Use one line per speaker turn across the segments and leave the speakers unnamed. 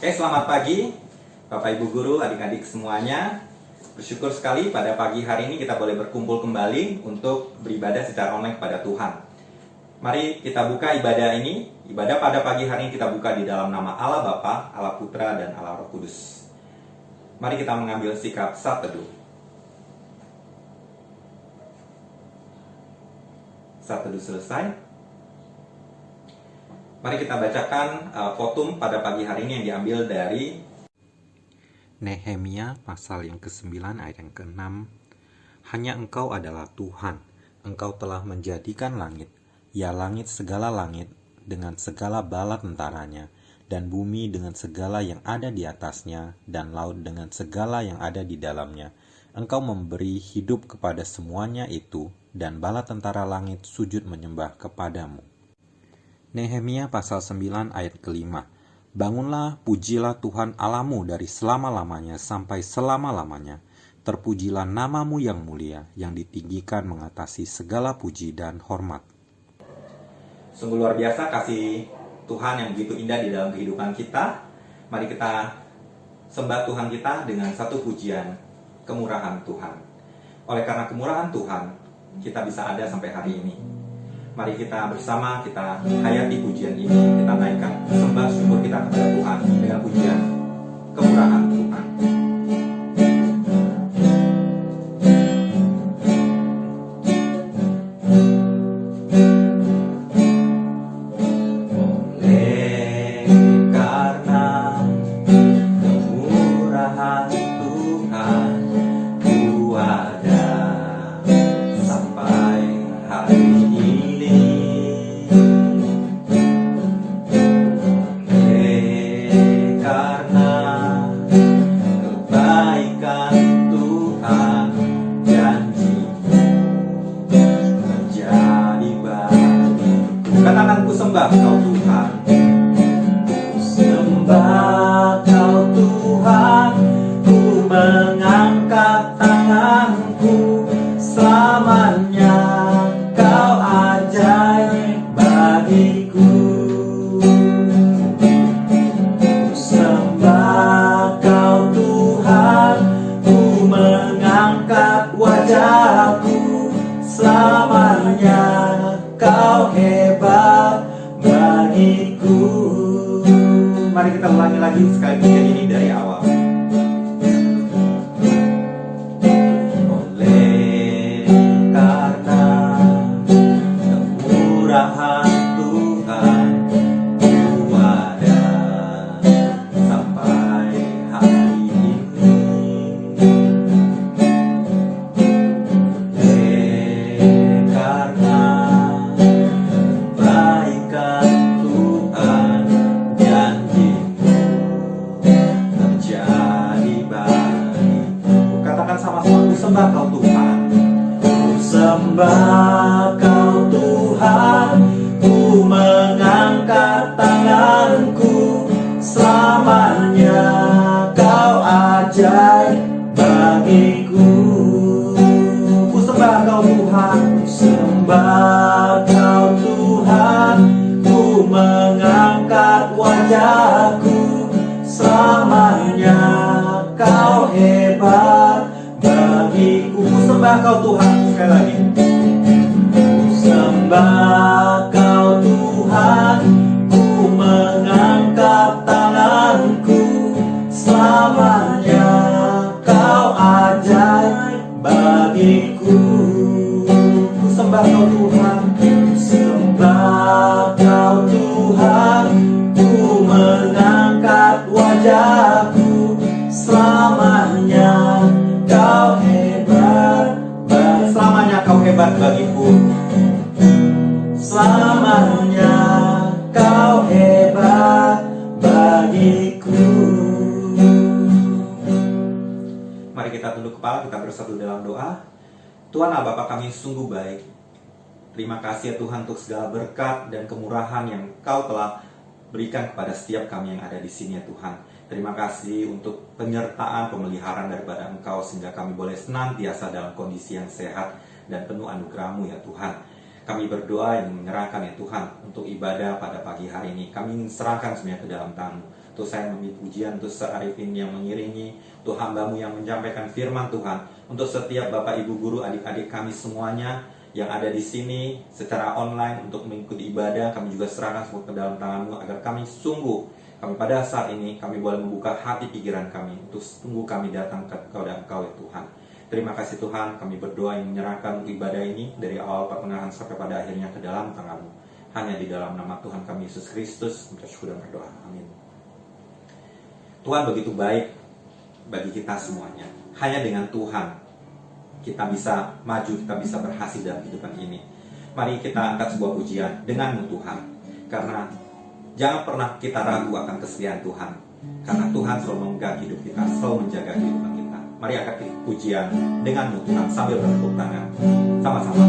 Oke, selamat pagi Bapak Ibu Guru, adik-adik semuanya. Bersyukur sekali pada pagi hari ini kita boleh berkumpul kembali untuk beribadah secara online kepada Tuhan. Mari kita buka ibadah ini. Ibadah pada pagi hari ini kita buka di dalam nama Allah Bapa, Allah Putra, dan Allah Roh Kudus. Mari kita mengambil sikap saat teduh. Saat teduh selesai. Mari kita bacakan votum pada pagi hari ini yang diambil dari
Nehemia pasal yang ke-9 ayat yang ke-6. Hanya Engkau adalah Tuhan, Engkau telah menjadikan langit, ya langit segala langit dengan segala bala tentaranya, dan bumi dengan segala yang ada di atasnya, dan laut dengan segala yang ada di dalamnya. Engkau memberi hidup kepada semuanya itu, dan bala tentara langit sujud menyembah kepadamu. Nehemia pasal 9 ayat ke-5. Bangunlah, pujilah Tuhan Allahmu dari selama-lamanya sampai selama-lamanya. Terpujilah namamu yang mulia, yang ditinggikan mengatasi segala puji dan hormat.
Sungguh luar biasa kasih Tuhan yang begitu indah di dalam kehidupan kita. Mari kita sembah Tuhan kita dengan satu pujian, kemurahan Tuhan. Oleh karena kemurahan Tuhan, kita bisa ada sampai hari ini. Mari kita bersama, kita hayati pujian ini, kita naikkan sembah syukur kita kepada Tuhan dengan pujian kemurahan Tuhan. Oleh karena kemurahan Tuhan, ku ada sampai hari ini. Katakan ku sembah kau Tuhan. Ku sembah kau Tuhan. Ku mengangkat tanganku. Selamanya kau ajaib bagiku. Ku sembah kau Tuhan. Ku mengangkat wajahku. Selamanya kau hebat bagiku. Mari kita ulangi lagi sekali pujian ini dari awal. Oleh karena kemurahan Tuhan, ku ada sampai hari ini. Sembah kau Tuhan. Ku sembah kau Tuhan. Ku mengangkat tanganku. Selamanya kau ajaib bagiku. Ku sembah kau Tuhan. Ku sembah kau Tuhan. Ku mengangkat wajahku. Selamanya kau hebat bagiku. Ku sembah kau Tuhan. Sekali lagi. Ku sembah kau Tuhan. Ku mengangkat tanganku. Selamanya kau ajaib bagiku. Ku sembah kau Tuhan. Ku sembah kau Tuhan. Ku mengangkat wajahku. Selamanya kau hebat, selamanya kau hebat bagiku. Selamanya kau hebat bagiku. Mari kita tunduk kepala, kita bersatu dalam doa. Tuhan Allah Bapa kami sungguh baik. Terima kasih ya Tuhan untuk segala berkat dan kemurahan yang Kau telah berikan kepada setiap kami yang ada di sini ya Tuhan. Terima kasih untuk penyertaan, pemeliharaan daripada Engkau sehingga kami boleh senantiasa dalam kondisi yang sehat dan penuh anugerah-Mu ya Tuhan. Kami berdoa yang menyerahkan ya Tuhan untuk ibadah pada pagi hari ini. Kami ingin serahkan semuanya ke dalam tangan-Mu. untuk saya memberi pujian, untuk Arifin yang mengiringi, untuk hamba-Mu yang menyampaikan firman Tuhan, untuk setiap Bapak Ibu guru, adik-adik kami semuanya yang ada di sini secara online untuk mengikuti ibadah. Kami juga serahkan semua ke dalam tangan-Mu agar kami kami pada saat ini kami boleh membuka hati pikiran kami untuk sungguh kami datang kepada Engkau ya Tuhan. Terima kasih Tuhan, kami berdoa yang menyerahkan ibadah ini dari awal pertengahan sampai pada akhirnya ke dalam tangan-Mu. Hanya di dalam nama Tuhan kami Yesus Kristus bersyukur dan berdoa. Amin. Tuhan begitu baik bagi kita semuanya. Hanya dengan Tuhan kita bisa maju, kita bisa berhasil dalam kehidupan ini. Mari kita angkat sebuah pujian dengan Tuhan. Karena jangan pernah kita ragu akan kesetiaan Tuhan. Karena Tuhan selalu memegang hidup kita, selalu menjaga kehidupan kita. Mari angkat pujian dengan Tuhan sambil bertepuk tangan. Sama-sama.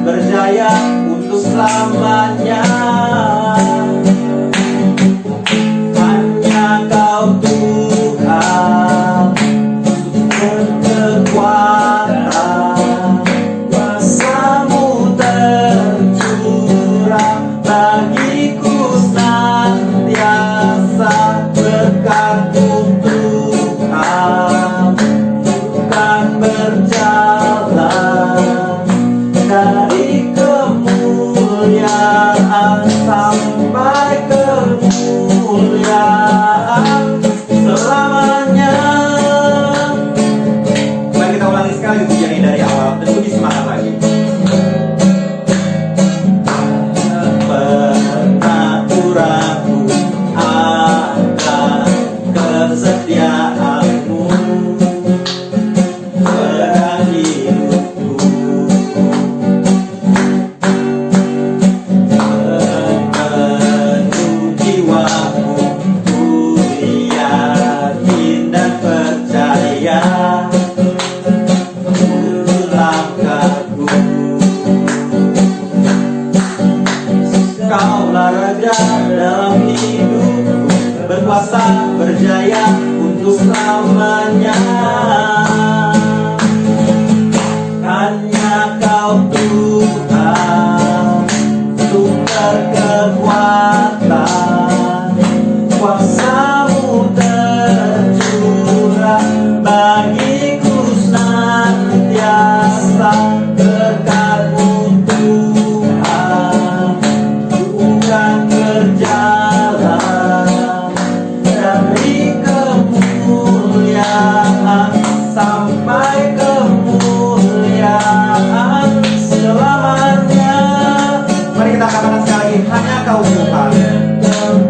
Berjaya untuk selamanya. Hanya Kau Tuhan berkekuatan, kuasa-Mu tercurah bagiku senantiasa. Berkat-Mu Tuhan bukan berjalan dari kemuliaan sampai kemuliaan selamanya. Mari kita ulangi sekali pujian ini dari awal dan lebih semangat lagi. Pernah ku ragu akan kesetiaan-Mu. Dalam hidupku berkuasa berjaya untuk selamanya. Hanya Kau Tuhan sumber kekuatan, kuasa-Mu tercurah bagiku senantiasa. Berkat-Mu Tuhan bukan berjalan dari kemuliaan sampai kemuliaan selamanya. Mari kita katakan sekali, hanya Kau Tuhan.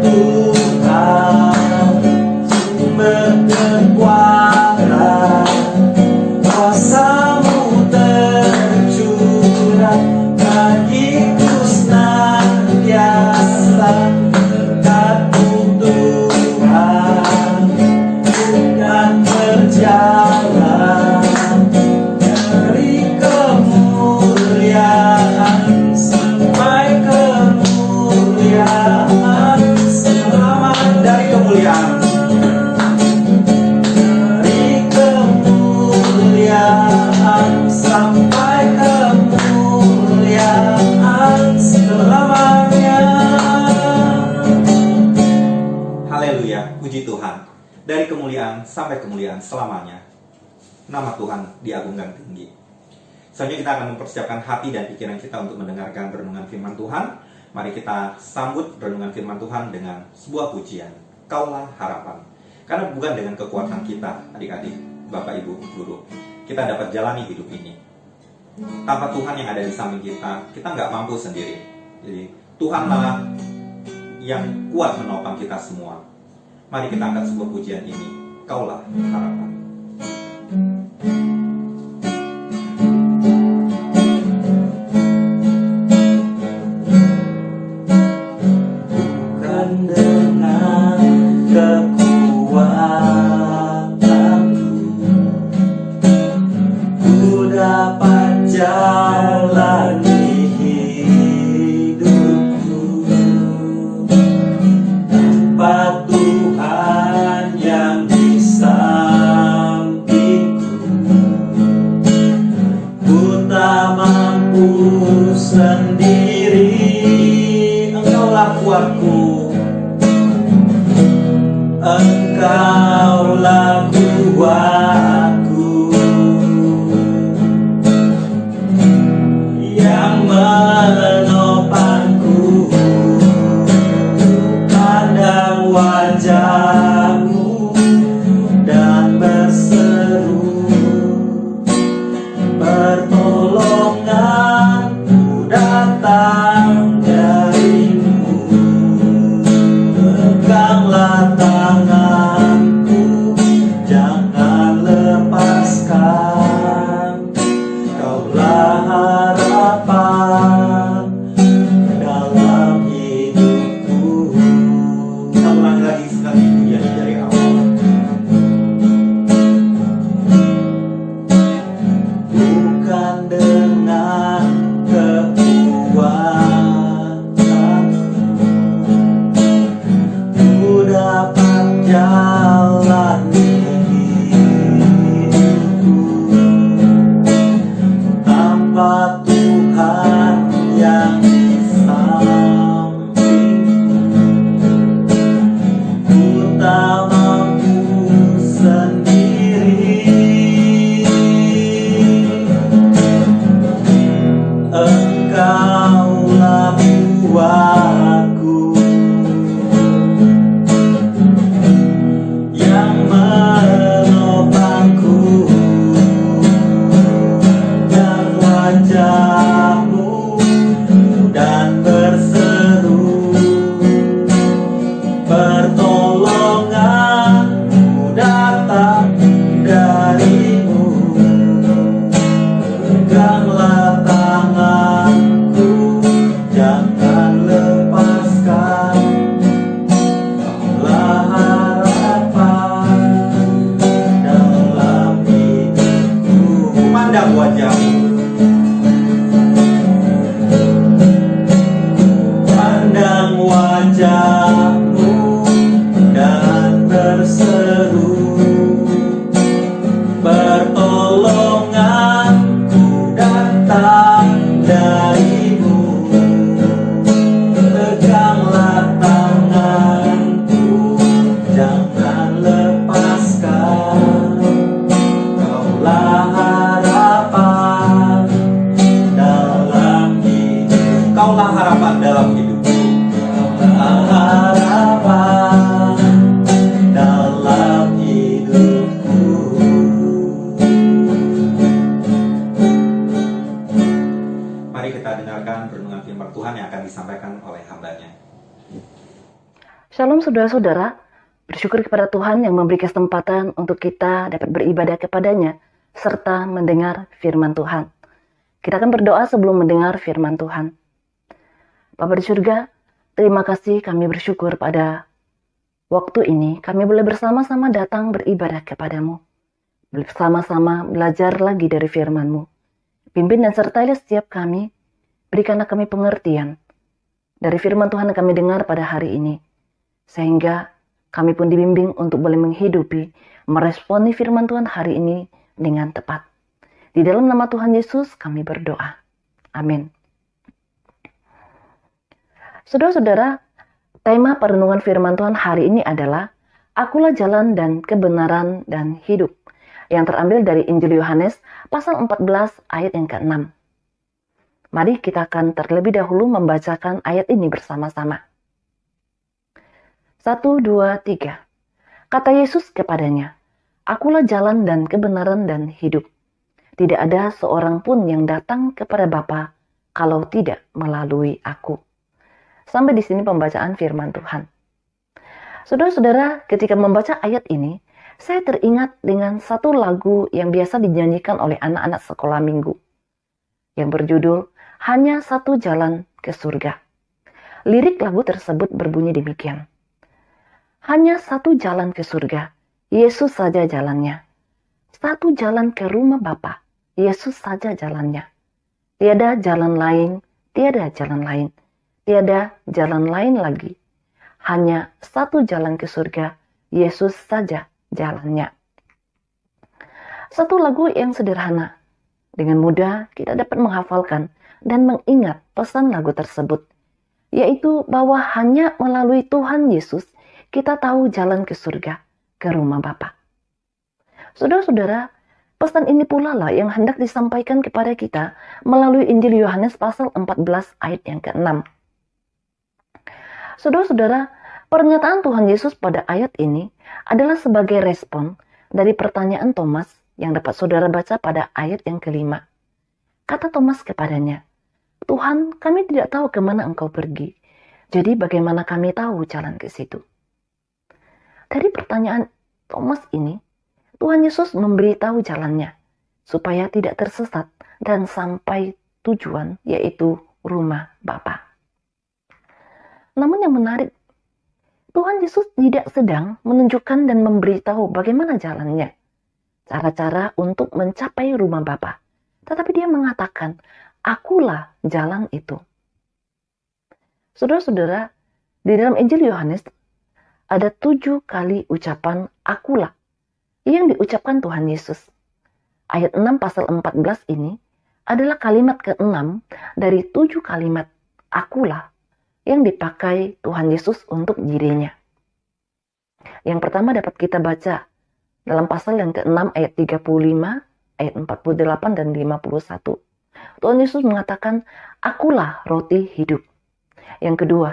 Tuhan sumber kekuatan, kuasa-Mu tercurah bagiku senantiasa. Berkat-Mu Tuhan bukan berjalan dari kemuliaan sampai kemuliaan selamanya. Dari kemuliaan sampai kemuliaan selamanya. Haleluya, puji Tuhan. Dari kemuliaan sampai kemuliaan selamanya. Nama Tuhan diagungkan tinggi. Selanjutnya kita akan mempersiapkan hati dan pikiran kita untuk mendengarkan renungan firman Tuhan. Mari kita sambut renungan firman Tuhan dengan sebuah pujian. Kaulah harapan. Karena bukan dengan kekuatan kita, adik-adik, Bapak Ibu, Guru, kita dapat jalani hidup ini. Tanpa Tuhan yang ada di samping kita nggak mampu sendiri. Jadi Tuhanlah yang kuat menopang kita semua. Mari kita angkat sebuah pujian ini. Kaulah harapan.
Bukan dengan kekuatanku ku dapat jalani hidupku tanpa Tuhan yang di sampingku. Ku tak mampu sendiri, Engkaulah kuatku, Engkaulah kuatku, yang menopangku. Pandang wajah-Mu dan berseru, pertolonganku datang dari-Mu. Peganglah tanganku, jangan lepaskan. Kaulah harapan dalam hidupku.
Kita ulangi lagi sekali pujian dari awal.
Bukan dengan kekuatanku ku dapat jalani hidupku tanpa Tuhan yang di sampingku. Ku tak mampu sendiri, Engkaulah kuatku, yang menopangku. Dan wajah-Mu dan berseru, pertolonganku datang dari-Mu. Peganglah tanganku, jangan lepaskan. Kaulah harapan dalam hidupku.
Pandang wajah-Mu,
Pandang wajah-Mu dan berseru, pertolonganku datang dari-Mu. Peganglah tanganku, jangan lepaskan. Kaulah harapan dalam hidupku.
Kaulah harapan dalam hidupku.
Harapan dalam hidupku.
Mari kita dengarkan renungan firman Tuhan yang akan disampaikan oleh hamba-Nya.
Shalom saudara-saudara, bersyukur kepada Tuhan yang memberi kesempatan untuk kita dapat beribadah kepada-Nya serta mendengar firman Tuhan. Kita akan berdoa sebelum mendengar firman Tuhan. Bapa di surga, terima kasih, kami bersyukur pada waktu ini kami boleh bersama-sama datang beribadah kepada-Mu. Bersama-sama belajar lagi dari firman-Mu. Pimpin dan sertai setiap kami, berikanlah kami pengertian dari firman Tuhan yang kami dengar pada hari ini. Sehingga kami pun dibimbing untuk boleh menghidupi, meresponi firman Tuhan hari ini dengan tepat. Di dalam nama Tuhan Yesus kami berdoa. Amin. Saudara-saudara, tema perenungan firman Tuhan hari ini adalah Akulah jalan dan kebenaran dan hidup, yang terambil dari Injil Yohanes pasal 14 ayat yang ke-6. Mari kita akan terlebih dahulu membacakan ayat ini bersama-sama. 1, 2, 3. Kata Yesus kepadanya, Akulah jalan dan kebenaran dan hidup. Tidak ada seorang pun yang datang kepada Bapa kalau tidak melalui aku. Sampai di sini pembacaan firman Tuhan. Saudara-saudara, ketika membaca ayat ini, saya teringat dengan satu lagu yang biasa dinyanyikan oleh anak-anak sekolah minggu, yang berjudul Hanya Satu Jalan ke Surga. Lirik lagu tersebut berbunyi demikian. Hanya satu jalan ke surga, Yesus saja jalannya. Satu jalan ke rumah Bapa, Yesus saja jalannya. Tiada jalan lain, tiada jalan lain, tiada jalan lain lagi. Hanya satu jalan ke surga, Yesus saja jalannya. Satu lagu yang sederhana. Dengan mudah kita dapat menghafalkan dan mengingat pesan lagu tersebut, yaitu bahwa hanya melalui Tuhan Yesus kita tahu jalan ke surga, ke rumah Bapa. Saudara-saudara, pesan ini pula lah yang hendak disampaikan kepada kita melalui Injil Yohanes pasal 14 ayat yang ke-6. Saudara-saudara, pernyataan Tuhan Yesus pada ayat ini adalah sebagai respon dari pertanyaan Thomas yang dapat saudara baca pada ayat yang ke-5. Kata Thomas kepadanya, "Tuhan, kami tidak tahu kemana Engkau pergi. Jadi bagaimana kami tahu jalan ke situ?" Dari pertanyaan Thomas ini, Tuhan Yesus memberitahu jalannya supaya tidak tersesat dan sampai tujuan, yaitu rumah Bapa. Namun yang menarik, Tuhan Yesus tidak sedang menunjukkan dan memberitahu bagaimana jalannya, cara-cara untuk mencapai rumah Bapa. Tetapi dia mengatakan, "Akulah jalan itu." Saudara-saudara, di dalam Injil Yohanes ada 7 kali ucapan "akulah" yang diucapkan Tuhan Yesus. Ayat 6 pasal 14 ini adalah kalimat ke-6 dari 7 kalimat "akulah" yang dipakai Tuhan Yesus untuk dirinya. Yang pertama dapat kita baca dalam pasal yang ke-6 ayat 35, ayat 48 dan 51. Tuhan Yesus mengatakan, "Akulah roti hidup." Yang kedua,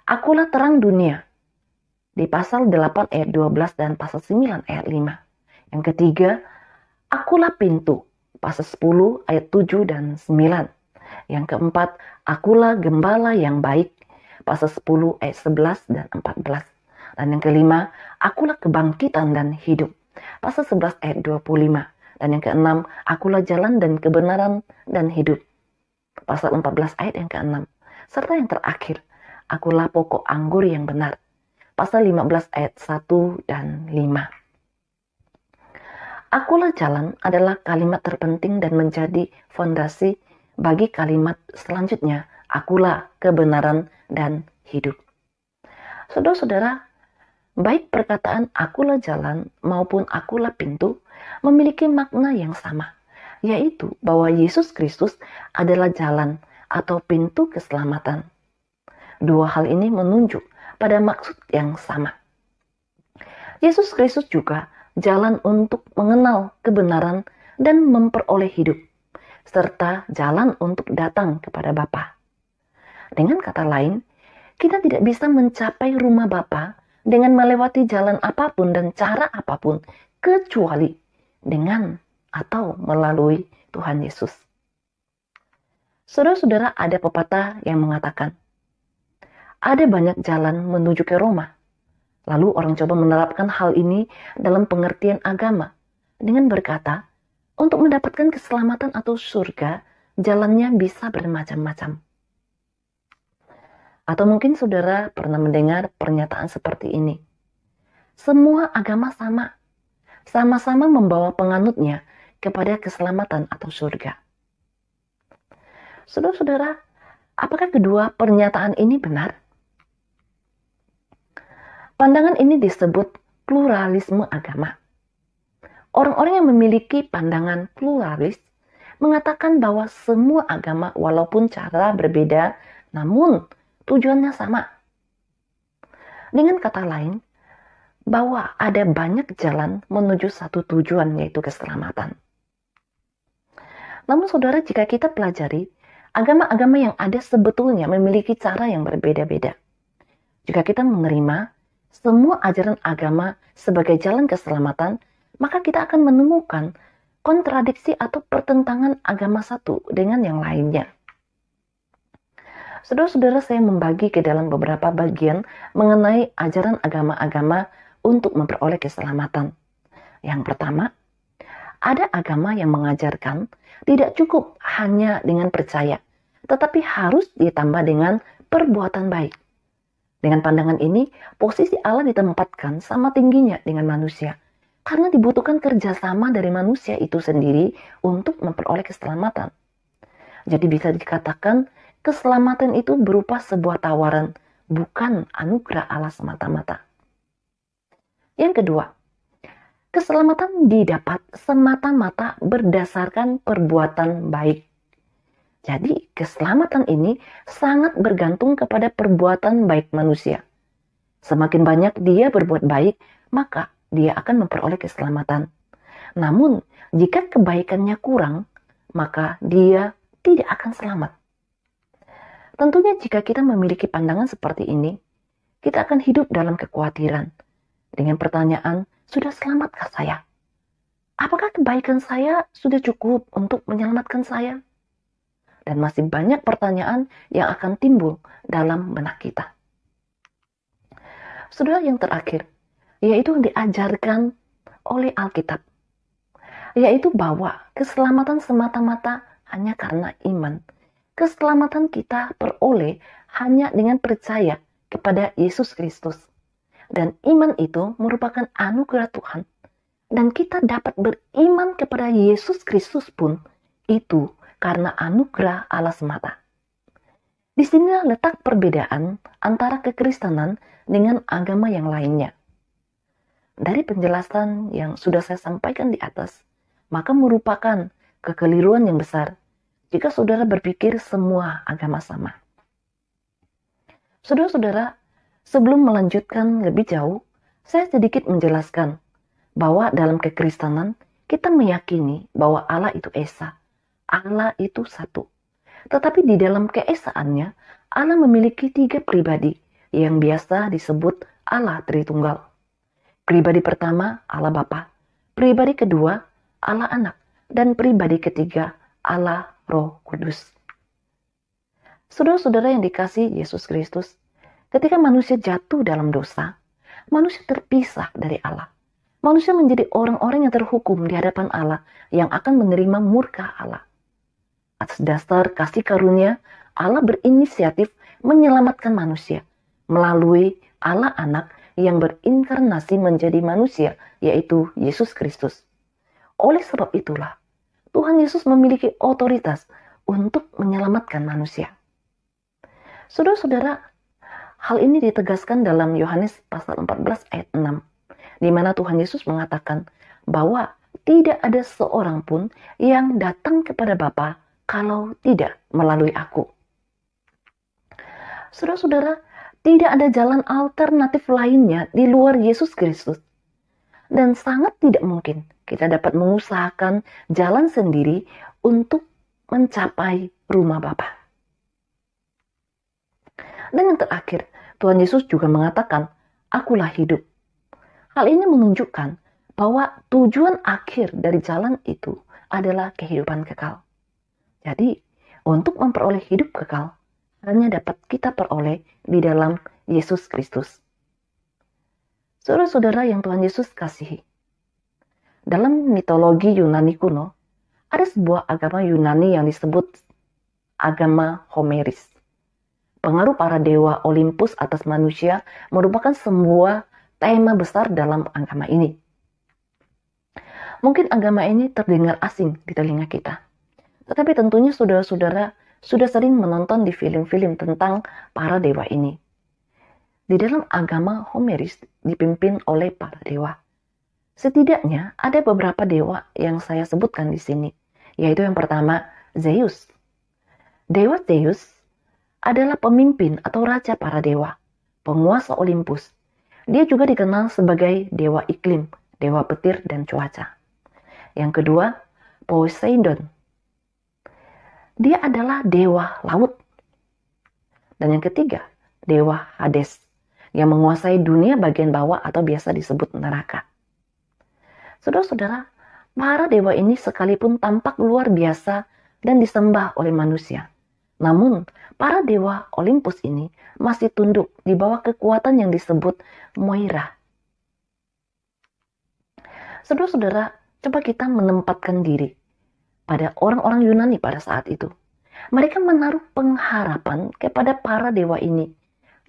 "Akulah terang dunia." Di pasal 8 ayat 12 dan pasal 9 ayat 5. Yang ketiga, "Akulah pintu." Pasal 10 ayat 7 dan 9. Yang keempat, "Akulah gembala yang baik." Pasal 10 ayat 11 dan 14. Dan yang kelima, "Akulah kebangkitan dan hidup." Pasal 11 ayat 25. Dan yang keenam, "Akulah jalan dan kebenaran dan hidup." Pasal 14 ayat yang ke-6. Serta yang terakhir, "Akulah pokok anggur yang benar." Pasal 15 ayat 1 dan 5. "Akulah jalan" adalah kalimat terpenting dan menjadi fondasi bagi kalimat selanjutnya, "Akulah kebenaran dan hidup." Saudara-saudara, baik perkataan "akulah jalan" maupun "akulah pintu" memiliki makna yang sama, yaitu bahwa Yesus Kristus adalah jalan atau pintu keselamatan. Dua hal ini menunjuk pada maksud yang sama. Yesus Kristus juga jalan untuk mengenal kebenaran dan memperoleh hidup, serta jalan untuk datang kepada Bapa. Dengan kata lain, kita tidak bisa mencapai rumah Bapa dengan melewati jalan apapun dan cara apapun, kecuali dengan atau melalui Tuhan Yesus. Saudara-saudara, ada pepatah yang mengatakan, ada banyak jalan menuju ke Roma. Lalu orang coba menerapkan hal ini dalam pengertian agama dengan berkata, untuk mendapatkan keselamatan atau surga, jalannya bisa bermacam-macam. Atau mungkin saudara pernah mendengar pernyataan seperti ini. Semua agama sama-sama membawa penganutnya kepada keselamatan atau surga. Saudara-saudara, apakah kedua pernyataan ini benar? Pandangan ini disebut pluralisme agama. Orang-orang yang memiliki pandangan pluralis mengatakan bahwa semua agama walaupun cara berbeda, namun tujuannya sama. Dengan kata lain, bahwa ada banyak jalan menuju satu tujuan, yaitu keselamatan. Namun saudara, jika kita pelajari, agama-agama yang ada sebetulnya memiliki cara yang berbeda-beda. Jika kita menerima semua ajaran agama sebagai jalan keselamatan, maka kita akan menemukan kontradiksi atau pertentangan agama satu dengan yang lainnya. Saudara-saudara, saya membagi ke dalam beberapa bagian mengenai ajaran agama-agama untuk memperoleh keselamatan. Yang pertama, ada agama yang mengajarkan tidak cukup hanya dengan percaya, tetapi harus ditambah dengan perbuatan baik. Dengan pandangan ini, posisi Allah ditempatkan sama tingginya dengan manusia, karena dibutuhkan kerjasama dari manusia itu sendiri untuk memperoleh keselamatan. Jadi bisa dikatakan keselamatan itu berupa sebuah tawaran, bukan anugerah Allah semata-mata. Yang kedua, keselamatan didapat semata-mata berdasarkan perbuatan baik. Jadi keselamatan ini sangat bergantung kepada perbuatan baik manusia. Semakin banyak dia berbuat baik, maka dia akan memperoleh keselamatan. Namun, jika kebaikannya kurang, maka dia tidak akan selamat. Tentunya jika kita memiliki pandangan seperti ini, kita akan hidup dalam kekhawatiran. Dengan pertanyaan, sudah selamatkah saya? Apakah kebaikan saya sudah cukup untuk menyelamatkan saya? Dan masih banyak pertanyaan yang akan timbul dalam benak kita. Saudara, yang terakhir, yaitu yang diajarkan oleh Alkitab, yaitu bahwa keselamatan semata-mata hanya karena iman. Keselamatan kita peroleh hanya dengan percaya kepada Yesus Kristus. Dan iman itu merupakan anugerah Tuhan. Dan kita dapat beriman kepada Yesus Kristus pun itu karena anugerah Allah semata. Di sinilah letak perbedaan antara kekristenan dengan agama yang lainnya. Dari penjelasan yang sudah saya sampaikan di atas, maka merupakan kekeliruan yang besar jika saudara berpikir semua agama sama. Saudara-saudara, sebelum melanjutkan lebih jauh, saya sedikit menjelaskan bahwa dalam kekristenan kita meyakini bahwa Allah itu Esa. Allah itu satu. Tetapi di dalam keesaannya, Allah memiliki 3 pribadi yang biasa disebut Allah Tritunggal. Pribadi pertama, Allah Bapa. Pribadi kedua, Allah Anak. Dan pribadi ketiga, Allah Roh Kudus. Saudara-saudara yang dikasihi Yesus Kristus, ketika manusia jatuh dalam dosa, manusia terpisah dari Allah. Manusia menjadi orang-orang yang terhukum di hadapan Allah yang akan menerima murka Allah. Atas dasar kasih karunia, Allah berinisiatif menyelamatkan manusia melalui Allah Anak yang berinkarnasi menjadi manusia, yaitu Yesus Kristus. Oleh sebab itulah, Tuhan Yesus memiliki otoritas untuk menyelamatkan manusia. Saudara-saudara, hal ini ditegaskan dalam Yohanes pasal 14 ayat 6, di mana Tuhan Yesus mengatakan bahwa tidak ada seorang pun yang datang kepada Bapa kalau tidak melalui aku. Saudara-saudara, tidak ada jalan alternatif lainnya di luar Yesus Kristus. Dan sangat tidak mungkin kita dapat mengusahakan jalan sendiri untuk mencapai rumah Bapa. Dan yang terakhir, Tuhan Yesus juga mengatakan, "Akulah hidup." Hal ini menunjukkan bahwa tujuan akhir dari jalan itu adalah kehidupan kekal. Jadi, untuk memperoleh hidup kekal, hanya dapat kita peroleh di dalam Yesus Kristus. Saudara-saudara yang Tuhan Yesus kasihi, dalam mitologi Yunani kuno, ada sebuah agama Yunani yang disebut agama Homeris. Pengaruh para dewa Olympus atas manusia merupakan sebuah tema besar dalam agama ini. Mungkin agama ini terdengar asing di telinga kita. Tetapi tentunya saudara-saudara sudah sering menonton di film-film tentang para dewa ini. Di dalam agama Homeris dipimpin oleh para dewa. Setidaknya ada beberapa dewa yang saya sebutkan di sini, yaitu yang pertama, Zeus. Dewa Zeus adalah pemimpin atau raja para dewa, penguasa Olympus. Dia juga dikenal sebagai dewa iklim, dewa petir dan cuaca. Yang kedua, Poseidon. Dia adalah dewa laut. Dan yang ketiga, dewa Hades, yang menguasai dunia bagian bawah atau biasa disebut neraka. Saudara-saudara, para dewa ini sekalipun tampak luar biasa dan disembah oleh manusia, Namun, para dewa Olympus ini masih tunduk di bawah kekuatan yang disebut Moira. Saudara-saudara, coba kita menempatkan diri pada orang-orang Yunani pada saat itu. Mereka menaruh pengharapan kepada para dewa ini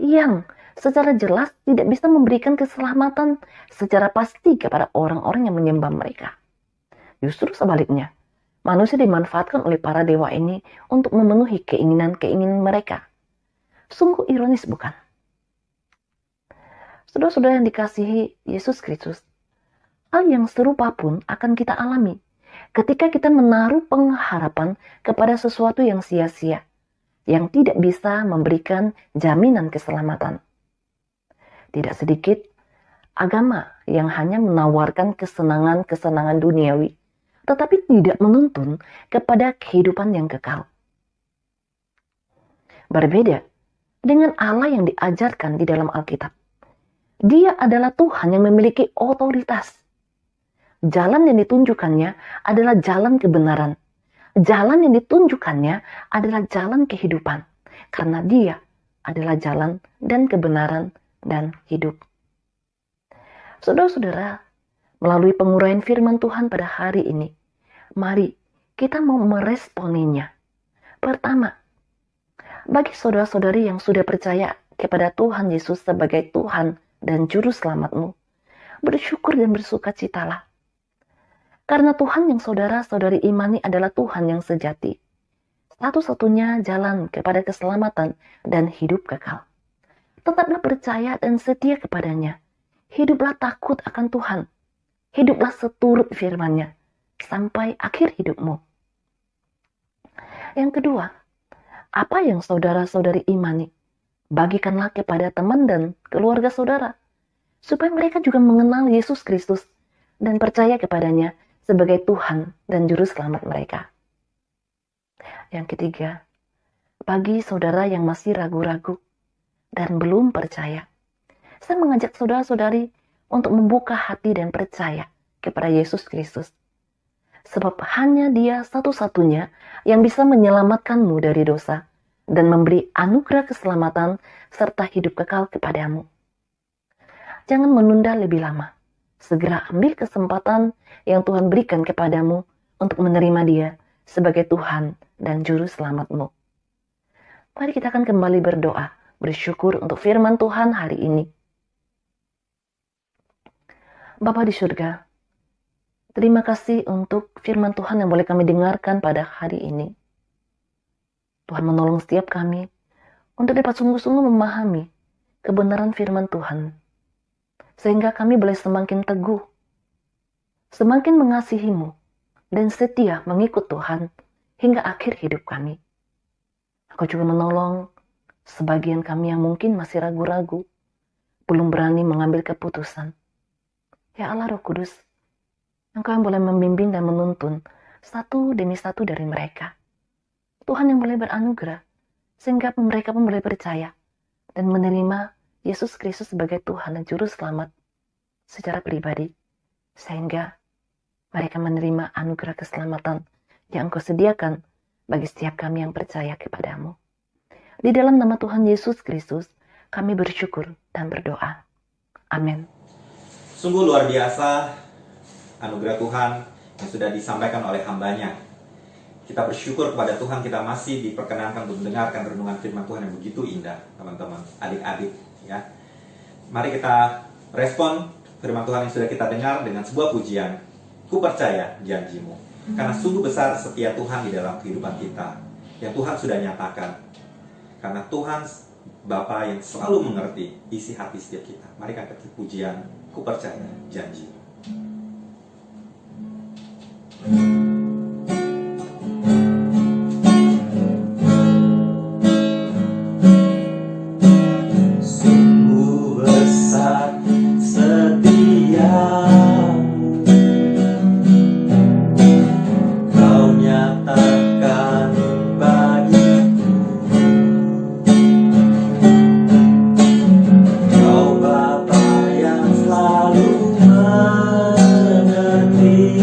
yang secara jelas tidak bisa memberikan keselamatan secara pasti kepada orang-orang yang menyembah mereka. Justru sebaliknya, manusia dimanfaatkan oleh para dewa ini untuk memenuhi keinginan-keinginan mereka. Sungguh ironis, bukan? Saudara-saudara yang dikasihi Yesus Kristus, hal yang serupa pun akan kita alami ketika kita menaruh pengharapan kepada sesuatu yang sia-sia, yang tidak bisa memberikan jaminan keselamatan. Tidak sedikit agama yang hanya menawarkan kesenangan-kesenangan duniawi, tetapi tidak menuntun kepada kehidupan yang kekal. Berbeda dengan Allah yang diajarkan di dalam Alkitab. Dia adalah Tuhan yang memiliki otoritas. Jalan yang ditunjukkannya adalah jalan kebenaran. Jalan yang ditunjukkannya adalah jalan kehidupan. Karena Dia adalah jalan dan kebenaran dan hidup. Saudara-saudara, melalui penguraian firman Tuhan pada hari ini, mari kita mau meresponinya. Pertama, bagi saudara-saudari yang sudah percaya kepada Tuhan Yesus sebagai Tuhan dan Juru Selamatmu, bersyukur dan bersukacitalah. Karena Tuhan yang saudara-saudari imani adalah Tuhan yang sejati. Satu-satunya jalan kepada keselamatan dan hidup kekal. Tetaplah percaya dan setia kepadanya. Hiduplah takut akan Tuhan. Hiduplah seturut firman-Nya sampai akhir hidupmu. Yang kedua, apa yang saudara-saudari imani, bagikanlah kepada teman dan keluarga saudara, supaya mereka juga mengenal Yesus Kristus dan percaya kepadanya sebagai Tuhan dan Juru Selamat mereka. Yang ketiga, bagi saudara yang masih ragu-ragu dan belum percaya, saya mengajak saudara-saudari untuk membuka hati dan percaya kepada Yesus Kristus. Sebab hanya Dia satu-satunya yang bisa menyelamatkanmu dari dosa dan memberi anugerah keselamatan serta hidup kekal kepadamu. Jangan menunda lebih lama. Segera ambil kesempatan yang Tuhan berikan kepadamu untuk menerima Dia sebagai Tuhan dan Juru Selamatmu. Mari kita akan kembali berdoa, bersyukur untuk firman Tuhan hari ini. Bapa di surga, terima kasih untuk firman Tuhan yang boleh kami dengarkan pada hari ini. Tuhan menolong setiap kami untuk dapat sungguh-sungguh memahami kebenaran firman Tuhan, sehingga kami boleh semakin teguh, semakin mengasihi-Mu, dan setia mengikut Tuhan hingga akhir hidup kami. Engkau juga menolong sebagian kami yang mungkin masih ragu-ragu, belum berani mengambil keputusan. Ya Allah Roh Kudus, Engkau yang boleh membimbing dan menuntun satu demi satu dari mereka. Tuhan yang boleh beranugerah, sehingga mereka pun boleh percaya dan menerima Yesus Kristus sebagai Tuhan dan Juru Selamat secara pribadi, sehingga mereka menerima anugerah keselamatan yang Engkau sediakan bagi setiap kami yang percaya kepadamu. Di dalam nama Tuhan Yesus Kristus, kami bersyukur dan berdoa. Amin.
Sungguh luar biasa anugerah Tuhan yang sudah disampaikan oleh hamba-Nya. Kita bersyukur kepada Tuhan, kita masih diperkenankan untuk mendengarkan renungan firman Tuhan yang begitu indah, teman-teman, adik-adik. Ya, mari kita respon firman Tuhan yang sudah kita dengar dengan sebuah pujian. Ku percaya janji-Mu, karena sungguh besar setia Tuhan di dalam kehidupan kita, yang Tuhan sudah nyatakan. Karena Tuhan Bapa yang selalu mengerti isi hati setiap kita. Mari kita ketik pujian, ku percaya janji.
Sungguh besar setiamu, Kau nyatakan bagiku. Kau Bapa yang selalu mengerti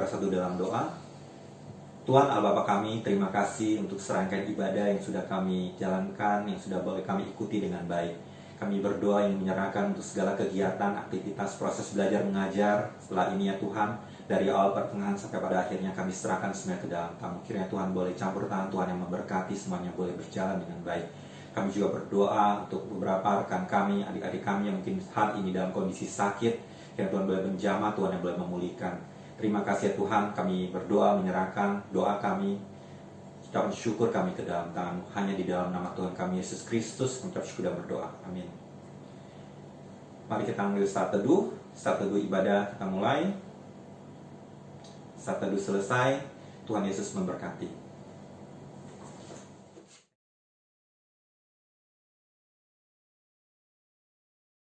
bersatu dalam doa. Tuhan Allah Bapa kami, terima kasih untuk serangkaian ibadah yang sudah kami jalankan, yang sudah boleh kami ikuti dengan baik. Kami berdoa yang menyerahkan untuk segala kegiatan, aktivitas, proses belajar mengajar setelah ini ya Tuhan. Dari awal pertengahan sampai pada akhirnya kami serahkan semuanya ke dalam Kamu. Kiranya Tuhan boleh campur tangan Tuhan yang memberkati, semuanya boleh berjalan dengan baik. Kami juga berdoa untuk beberapa rekan kami, adik-adik kami yang mungkin saat ini dalam kondisi sakit. Kiranya Tuhan boleh menjamah, Tuhan yang boleh memulihkan. Terima kasih ya Tuhan, kami berdoa menyerahkan doa kami, ucapan syukur kami ke dalam tangan-Mu. Hanya di dalam nama Tuhan kami Yesus Kristus mengucap syukur dan berdoa. Amin. Mari kita ambil saat teduh ibadah kita mulai. Saat teduh selesai, Tuhan Yesus memberkati.